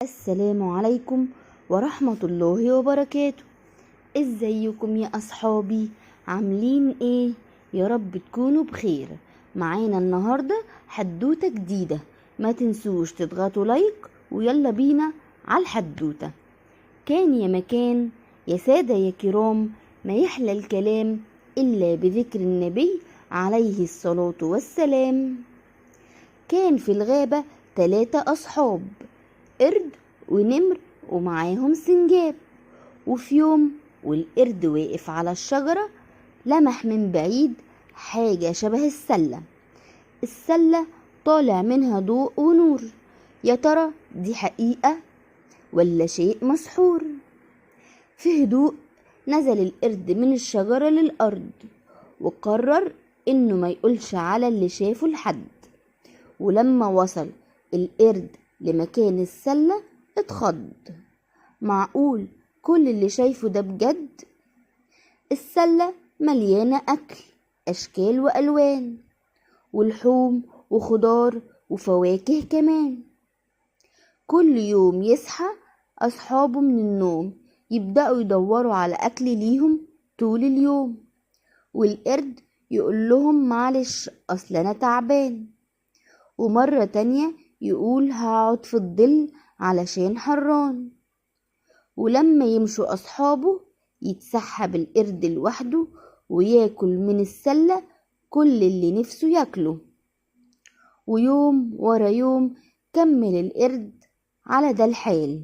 السلام عليكم ورحمة الله وبركاته. ازيكم يا اصحابي؟ عاملين ايه؟ يا رب تكونوا بخير. معانا النهاردة حدوتة جديدة، ما تنسوش تضغطوا لايك ويلا بينا على الحدوتة. كان يا مكان يا سادة يا كرام، ما يحلى الكلام إلا بذكر النبي عليه الصلاة والسلام. كان في الغابة 3 أصحاب، قرد ونمر ومعاهم سنجاب. وفي يوم والقرد واقف على الشجرة لمح من بعيد حاجة شبه السلة طالع منها ضوء ونور. يا ترى دي حقيقة ولا شيء مسحور؟ في هدوء نزل القرد من الشجرة للأرض وقرر إنه ما يقولش على اللي شافه لحد. ولما وصل القرد لمكان السلة اتخض. معقول كل اللي شايفه ده بجد؟ السلة مليانة أكل أشكال وألوان، ولحوم وخضار وفواكه كمان. كل يوم يصحى أصحابه من النوم يبدأوا يدوروا على أكل ليهم طول اليوم، والقرد يقول لهم معلش أصل أنا تعبان، ومرة تانية يقول هقعد في الظل علشان حران. ولما يمشوا أصحابه يتسحب القرد لوحده وياكل من السلة كل اللي نفسه ياكله. ويوم ورا يوم كمل القرد على ده الحال،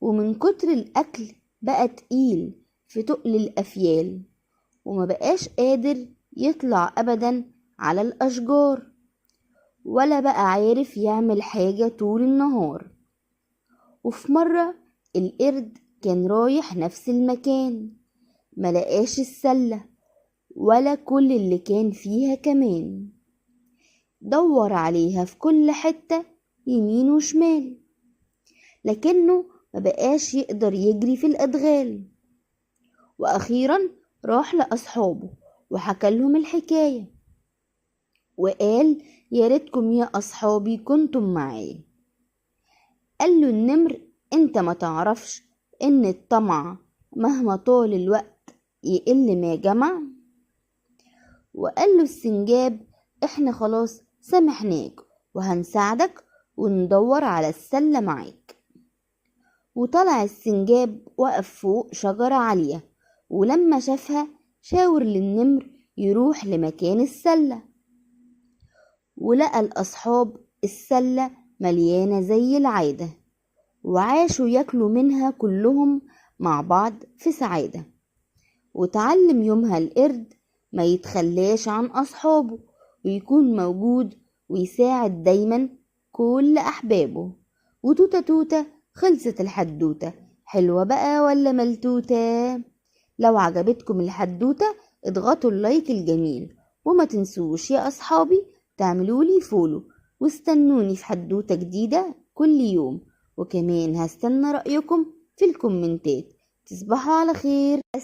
ومن كتر الأكل بقى تقيل في تقل الأفيال، وما بقاش قادر يطلع أبدا على الأشجار، ولا بقى عارف يعمل حاجة طول النهار. وفي مرة القرد كان رايح نفس المكان، ملقاش السلة ولا كل اللي كان فيها كمان. دور عليها في كل حتة يمين وشمال، لكنه مبقاش يقدر يجري في الأدغال. وأخيرا راح لأصحابه وحكى لهم الحكاية وقال يا ريتكم يا أصحابي كنتم معايا. قال له النمر انت ما تعرفش ان الطمع مهما طال الوقت يقل ما جمع. وقال له السنجاب احنا خلاص سامحناك وهنساعدك وندور على السلة معاك. وطلع السنجاب وقف فوق شجرة عالية، ولما شافها شاور للنمر يروح لمكان السلة. ولقى الأصحاب السلة مليانة زي العادة، وعاشوا ياكلوا منها كلهم مع بعض في سعادة. وتعلم يومها القرد ما يتخلاش عن أصحابه، ويكون موجود ويساعد دايما كل أحبابه. وتوتة توتة خلصت الحدوتة، حلوة بقى ولا ملتوتة؟ لو عجبتكم الحدوتة اضغطوا اللايك الجميل، وما تنسوش يا أصحابي تعملولي فولو، واستنوني في حدوتة جديدة كل يوم. وكمان هستنى رأيكم في الكومنتات. تصبحوا على خير.